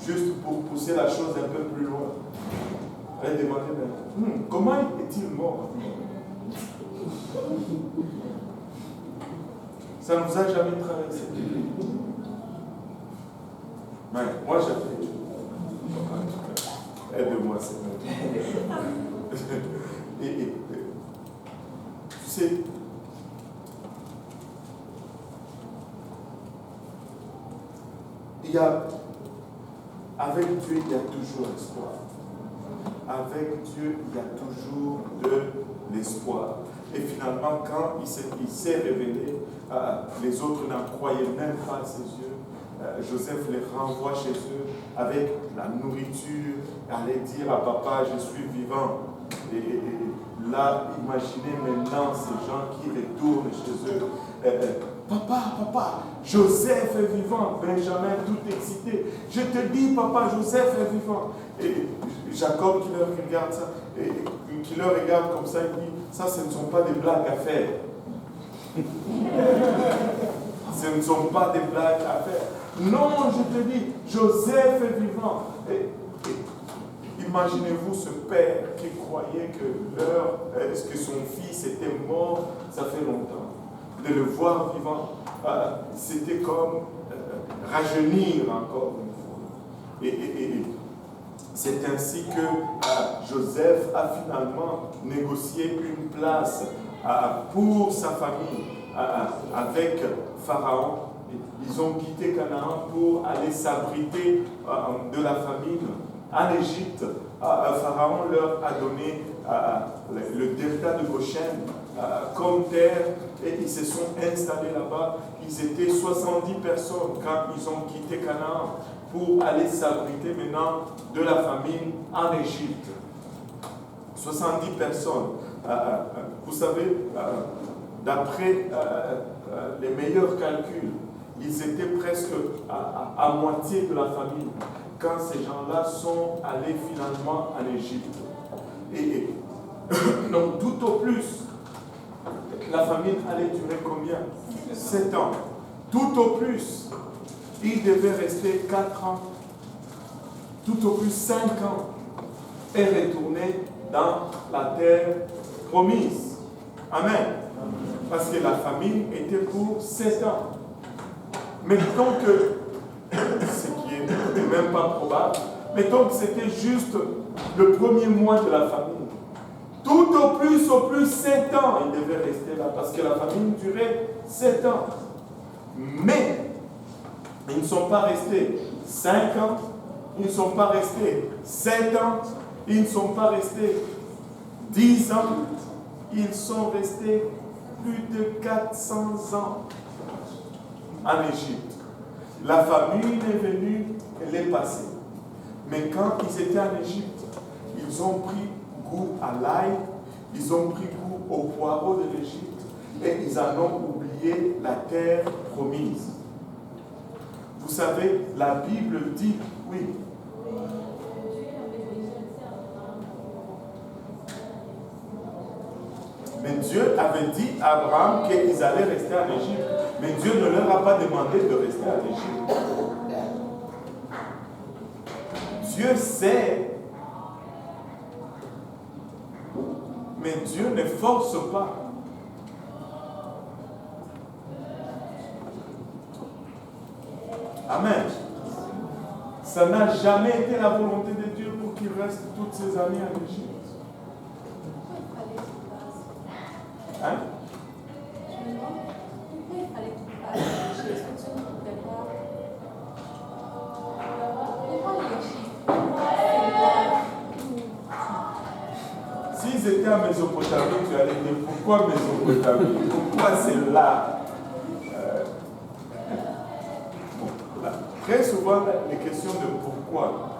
juste pour pousser la chose un peu plus loin. Elle demandait, comment est-il mort? Ça ne vous a jamais traversé? Mais moi j'avais. Aide-moi, Seigneur. Et tu sais, avec Dieu, il y a toujours espoir. Avec Dieu, il y a toujours de l'espoir. Et finalement, quand il s'est révélé, les autres n'en croyaient même pas à ses yeux. Joseph les renvoie chez eux avec la nourriture, allait dire à papa, je suis vivant. Et là, imaginez maintenant ces gens qui retournent chez eux. Papa, Joseph est vivant. Benjamin, tout excité. Je te dis, papa, Joseph est vivant. Et Jacob qui leur regarde ça, et qui leur regarde comme ça, il dit, ça, ce ne sont pas des blagues à faire. Ce ne sont pas des blagues à faire. Non, je te dis, Joseph est vivant. Et imaginez-vous ce père qui croyait que son fils était mort, ça fait longtemps. De le voir vivant, c'était comme rajeunir encore une fois. Et c'est ainsi que Joseph a finalement négocié une place pour sa famille avec Pharaon. Ils ont quitté Canaan pour aller s'abriter de la famine en Égypte. Pharaon leur a donné le delta de Goshen comme terre et ils se sont installés là-bas. Ils étaient 70 personnes quand ils ont quitté Canaan pour aller s'abriter maintenant de la famine en Égypte. 70 personnes. Vous savez, d'après les meilleurs calculs, ils étaient presque à moitié de la famine quand ces gens-là sont allés finalement en Égypte. Et donc tout au plus, la famine allait durer combien? 7 ans. Tout au plus, ils devaient rester 4 ans. Tout au plus 5 ans. Et retourner dans la terre promise. Amen. Parce que la famine était pour 7 ans. Mettons que, ce qui n'est même pas probable, mettons que c'était juste le premier mois de la famine. Tout au plus 7 ans, ils devaient rester là, parce que la famine durait 7 ans. Mais, ils ne sont pas restés 5 ans, ils ne sont pas restés 7 ans, ils ne sont pas restés 10 ans, ils sont restés plus de 400 ans en Égypte. La famine est venue, elle est passée. Mais quand ils étaient en Égypte, ils ont pris goût à l'ail, ils ont pris goût au poireau de l'Égypte et ils en ont oublié la terre promise. Vous savez, la Bible dit, oui. Mais Dieu avait dit à Abraham qu'ils allaient rester en Égypte. Mais Dieu ne leur a pas demandé de rester en Égypte. Dieu sait. Mais Dieu ne force pas. Amen. Ça n'a jamais été la volonté de Dieu pour qu'il reste toutes ces années en Égypte. Hein? S'ils étaient à Mésopotamie, tu allais dire pourquoi Mésopotamie? Pourquoi c'est là? Très souvent, les questions de pourquoi,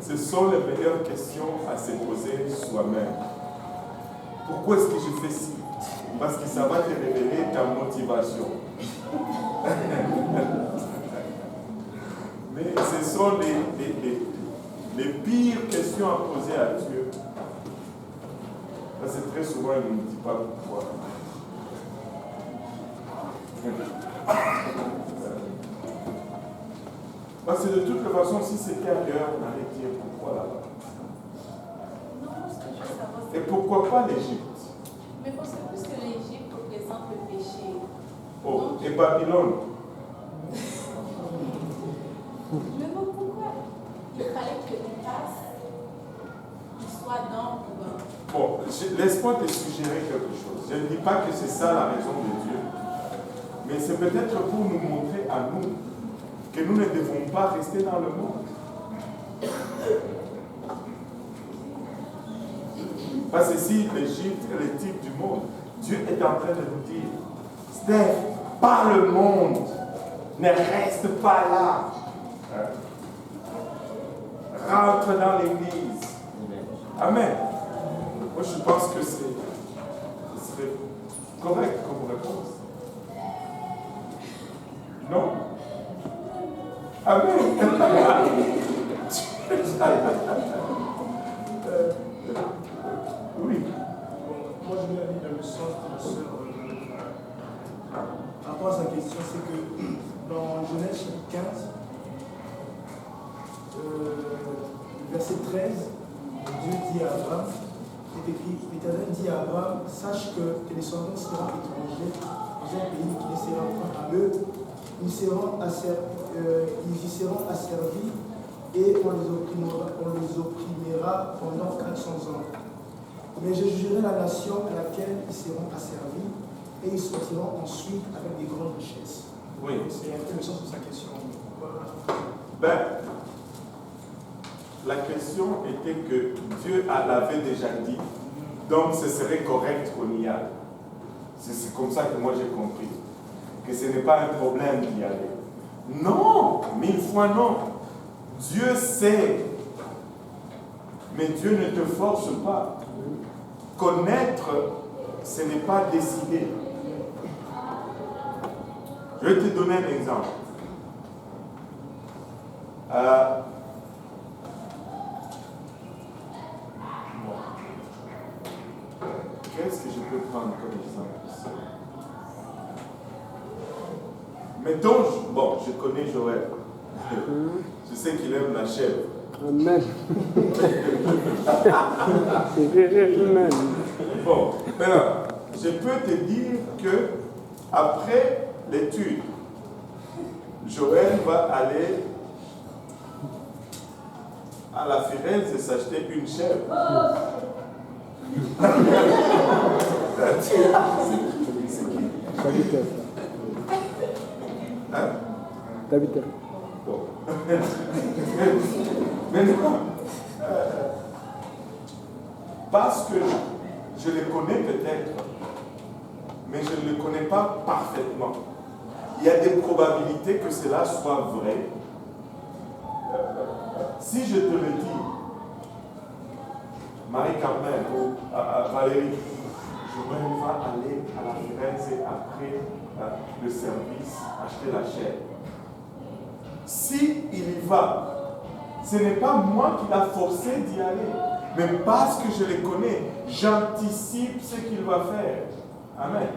ce sont les meilleures questions à se poser soi-même. Pourquoi est-ce que je fais ci? Parce que ça va te révéler ta motivation. Mais ce sont les pires questions à poser à Dieu. Parce que très souvent, il ne nous dit pas pourquoi. Parce que de toute façon, si c'était ailleurs, on allait dire pourquoi là-bas. Non, ce que je veux savoir, Et pourquoi pas l'Égypte? mais parce que plus que l'Égypte représente le péché. Oh, Donc, et Babylone. mais bon, pourquoi il fallait qu'il passe, qu'il soit dans Bon, laisse-moi te suggérer quelque chose. Je ne dis pas que c'est ça la raison de Dieu. Mais c'est peut-être pour nous montrer à nous que nous ne devons pas rester dans le monde. Parce que si l'Égypte est le type du monde, Dieu est en train de nous dire, Steph, pas le monde, ne reste pas là. Rentre dans l'église. Amen. Moi, je pense que ce serait correct comme réponse. Non? Amen. Oui. Moi, je vais aller dans le sens de la sœur. Par rapport à sa question, c'est que dans Genèse chapitre 15, verset 13, Dieu dit à Abraham, c'est écrit, l'Éternel dit à Abraham, sache que tes descendants seront étrangers dans un pays qui ne sera point à eux, ils y seront asservis et on les opprimera pendant 400 ans. Mais je jugerai la nation à laquelle ils seront asservis et ils sortiront ensuite avec des grandes richesses. Oui. C'est un peu le sens de sa question. Voilà. Ben, la question était que Dieu l'avait déjà dit, donc ce serait correct qu'on y aille. C'est comme ça que moi j'ai compris. Que ce n'est pas un problème d'y aller. Non, 1000 fois non. Dieu sait, mais Dieu ne te force pas. Connaître, ce n'est pas décider. Je vais te donner un exemple. Qu'est-ce que je peux prendre comme exemple ici? Mettons, bon, je connais Joël. Je sais qu'il aime la chèvre. Amen. Amen. Bon, maintenant, je peux te dire que après l'étude, Joël va aller à la Firenze et s'acheter une chèvre. Tabitha. Hein? Tabitha. Bon. Maintenant, parce que je le connais peut-être, mais je ne le connais pas parfaitement. Il y a des probabilités que cela soit vrai. Si je te le dis, Marie-Carmen ou Valérie, Joël va aller à la Firenze après le service acheter la chair. Si il y va, ce n'est pas moi qui l'a forcé d'y aller, mais parce que je le connais, j'anticipe ce qu'il va faire. Amen.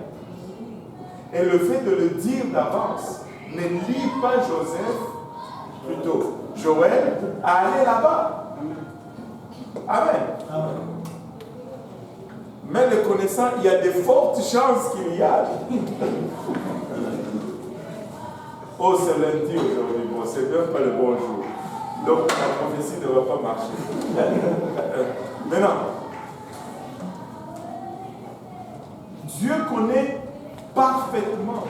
Et le fait de le dire d'avance ne lie pas Joseph, plutôt Joël, à aller là-bas. Amen. Amen. Mais le connaissant, il y a de fortes chances qu'il y aille. Oh, c'est lundi aujourd'hui. Bon, c'est même pas le bon jour. Donc, la prophétie ne va pas marcher. Maintenant, Dieu connaît parfaitement.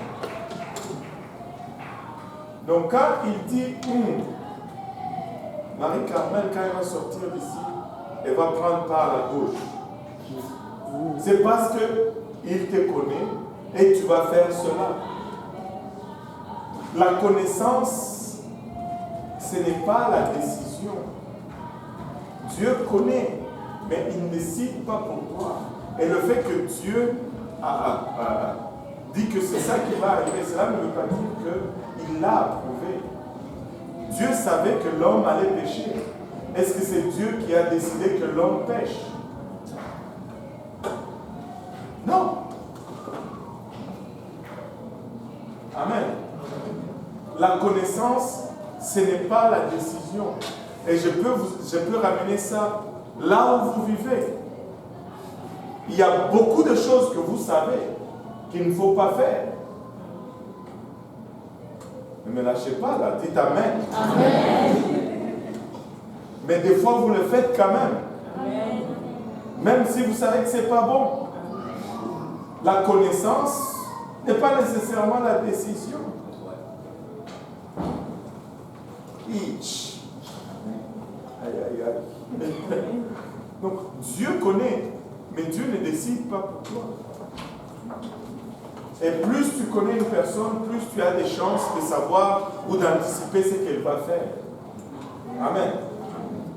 Donc, quand il dit, Marie-Carmen, quand elle va sortir d'ici, elle va prendre par la gauche. C'est parce qu'il te connaît et tu vas faire cela. La connaissance, ce n'est pas la décision. Dieu connaît, mais il ne décide pas pour toi. Et le fait que Dieu dit que c'est ça qui va arriver, cela ne veut pas dire qu'il l'a approuvé. Dieu savait que l'homme allait pécher. Est-ce que c'est Dieu qui a décidé que l'homme pêche? Non. Amen. La connaissance, ce n'est pas la décision. Et je peux ramener ça là où vous vivez. Il y a beaucoup de choses que vous savez qu'il ne faut pas faire. Ne me lâchez pas là, dites Amen. Amen. Mais des fois vous le faites quand même. Amen. Même si vous savez que ce n'est pas bon. La connaissance n'est pas nécessairement la décision. Aïe, aïe, aïe. Donc Dieu connaît, mais Dieu ne décide pas pour toi. Et plus tu connais une personne, plus tu as des chances de savoir ou d'anticiper ce qu'elle va faire. Amen.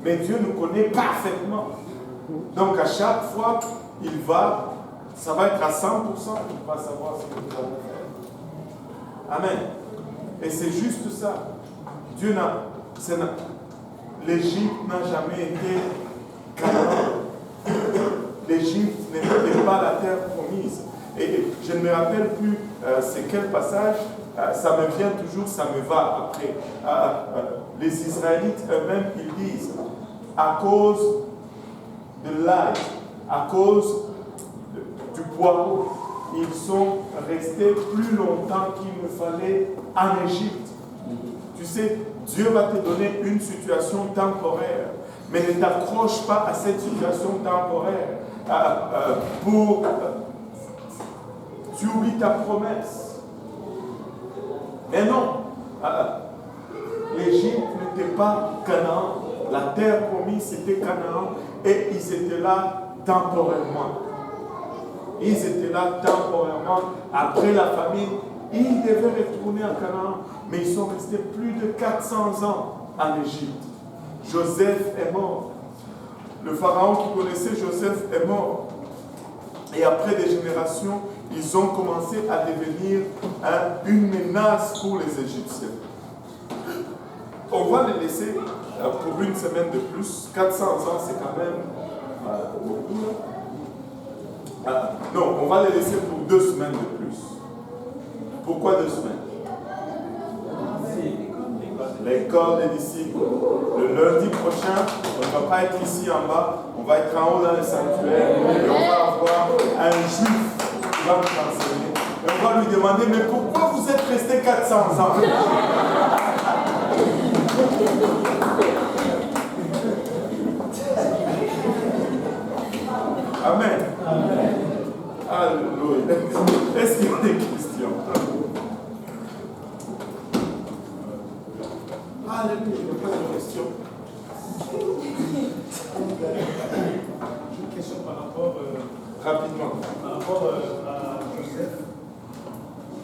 Mais Dieu nous connaît parfaitement. Donc à chaque fois, ça va être à 100%, il va savoir ce que nous allons faire. Amen. Et c'est juste ça. L'Égypte n'a jamais été Canaan. L'Égypte n'était pas la terre promise. Et je ne me rappelle plus c'est quel passage, ça me vient toujours, ça me va après. Les Israélites eux-mêmes, ils disent, à cause de l'ail, à cause du poireau, ils sont restés plus longtemps qu'il ne fallait en Égypte. Tu sais, Dieu va te donner une situation temporaire, mais ne t'accroche pas à cette situation temporaire tu oublies ta promesse. Mais non, l'Égypte n'était pas Canaan, la terre promise c'était Canaan, et ils étaient là temporairement. Ils étaient là temporairement. Après la famine, ils devaient retourner à Canaan, mais ils sont restés plus de 400 ans en Égypte. Joseph est mort. Le pharaon qui connaissait Joseph est mort. Et après des générations, ils ont commencé à devenir une menace pour les Égyptiens. On va les laisser pour une semaine de plus. 400 ans, c'est quand même beaucoup. Non, on va les laisser pour 2 semaines de plus. Pourquoi 2 semaines? L'école des disciples. Le lundi prochain, on ne va pas être ici en bas, on va être en haut dans le sanctuaire et on va avoir un juif qui va nous enseigner. Et on va lui demander, mais pourquoi vous êtes resté 400 ans? Amen. Amen. Alléluia. Est-ce qu'il y a des questions? Alléluia. Il n'y a pas de questions. J'ai une question par rapport rapidement. Par rapport à Joseph.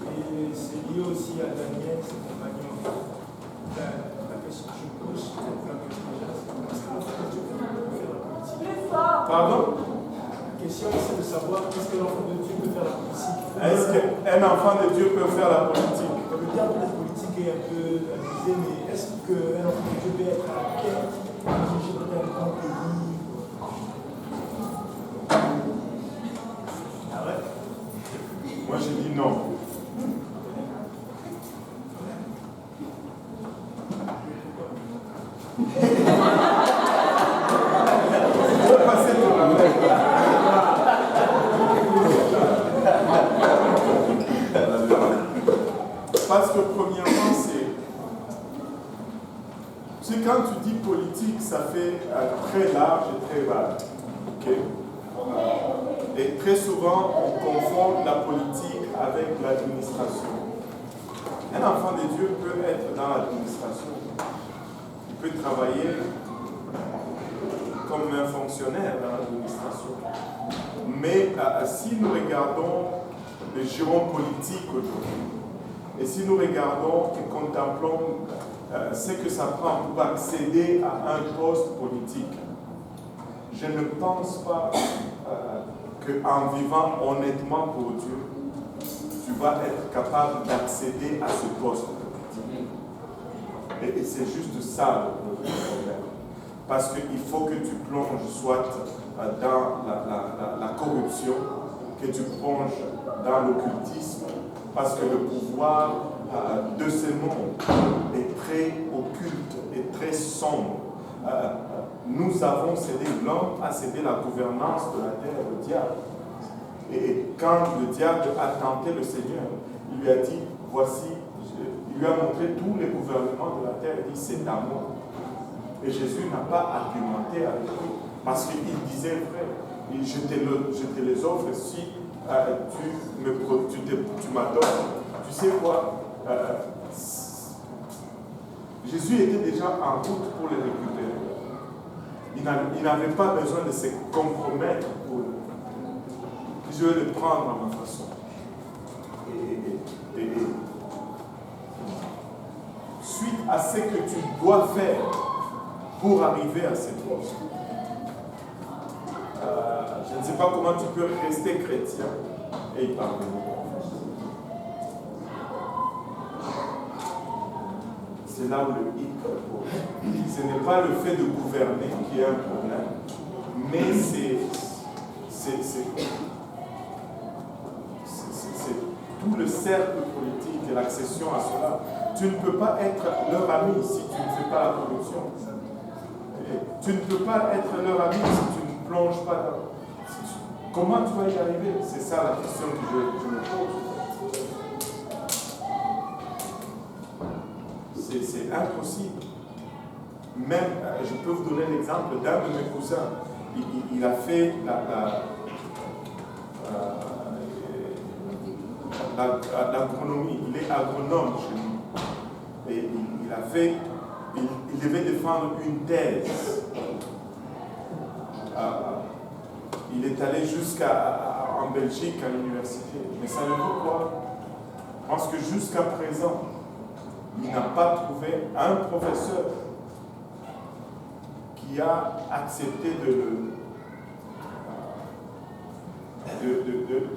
Et c'est lié aussi à Daniel, ses compagnons. La question que je pose, est-ce que l'enfant de Dieu peut faire la politique? Pardon? La question c'est de savoir est-ce que l'enfant de Dieu peut faire la politique? Est-ce qu'un enfant de Dieu peut faire la politique? Le terme de politique est un peu abusé, mais est-ce qu'un enfant de Dieu peut être à la tête, diriger peut-être un grand pays? Ah ouais? Moi j'ai dit non. Parce que premièrement, c'est quand tu dis politique, ça fait très large et très vague. Okay? Et très souvent, on confond la politique avec l'administration. Un enfant de Dieu peut être dans l'administration. Il peut travailler comme un fonctionnaire dans l'administration. Mais si nous regardons le giron politique aujourd'hui, et si nous regardons et contemplons ce que ça prend pour accéder à un poste politique, je ne pense pas qu'en vivant honnêtement pour Dieu, tu vas être capable d'accéder à ce poste politique. Et c'est juste ça le problème. Parce qu'il faut que tu plonges soit dans la corruption, que tu plonges dans l'occultisme, parce que le pouvoir de ce monde est très occulte. très sombre. Nous avons cédé, l'homme a cédé la gouvernance de la terre au diable. Et quand le diable a tenté le Seigneur, il lui a dit, voici, il lui a montré tous les gouvernements de la terre, il dit, c'est à moi. Et Jésus n'a pas argumenté avec lui, parce qu'il disait, frère, je te les offre si tu m'adores. Tu sais quoi? Jésus était déjà en route pour les récupérer. Il n'avait pas besoin de se compromettre pour eux. Je vais le prendre à ma façon. Et suite à ce que tu dois faire pour arriver à cette poste, je ne sais pas comment tu peux rester chrétien et y parvenir. C'est là où le hic pose. Ce n'est pas le fait de gouverner qui est un problème, mais c'est tout le cercle politique et l'accession à cela. Tu ne peux pas être leur ami si tu ne fais pas la corruption. Tu ne peux pas être leur ami si tu ne plonges pas dans... Comment tu vas y arriver? C'est ça la question que je me pose. C'est impossible. Même, je peux vous donner l'exemple d'un de mes cousins. Il a fait l'agronomie. Il est agronome chez nous. Et il devait défendre une thèse. Il est allé en Belgique à l'université. Mais savez-vous quoi? Parce que jusqu'à présent, il n'a pas trouvé un professeur qui a accepté de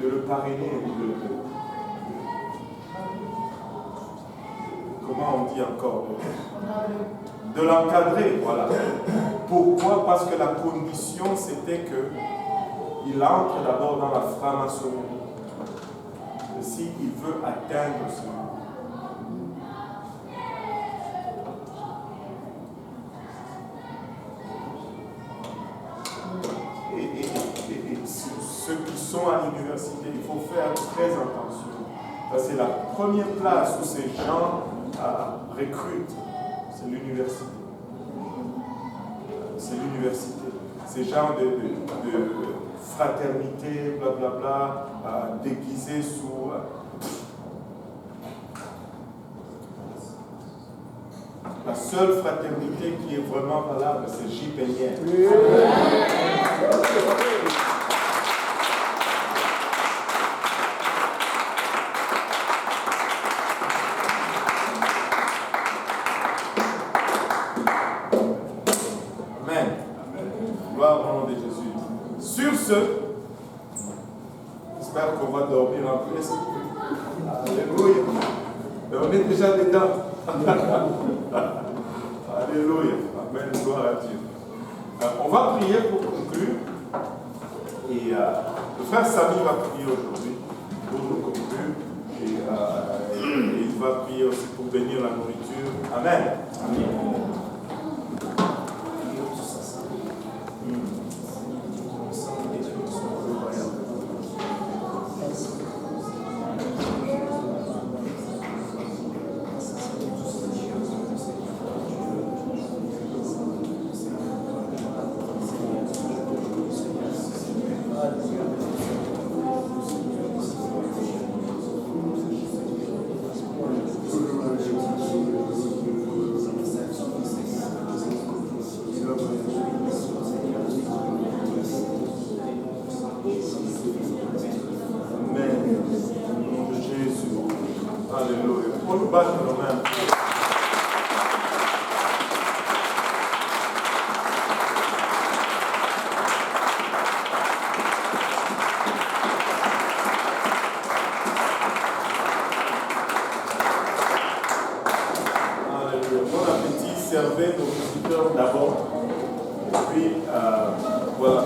le parrainer, comment on dit encore, de l'encadrer, voilà. Pourquoi? Parce que la condition c'était qu'il entre d'abord dans la franc-maçonnerie. S'il veut atteindre ce but. Ceux qui sont à l'université, il faut faire très attention. Parce que la première place où ces gens recrutent, c'est l'université. C'est l'université. Ces gens de fraternité, blablabla, déguisés sous... La seule fraternité qui est vraiment valable, c'est J-Pénière. Amen. Gloire au nom de Jésus. Sur ce, j'espère qu'on va dormir en paix. Alléluia. Mais on est déjà dedans. Alléluia. Amen. Gloire à Dieu. On va prier pour conclure. Et le frère Samy va prier aujourd'hui pour nous conclure. Et il va prier aussi pour bénir la nourriture. Amen. Amen. Servez nos visiteurs d'abord. Et puis, voilà.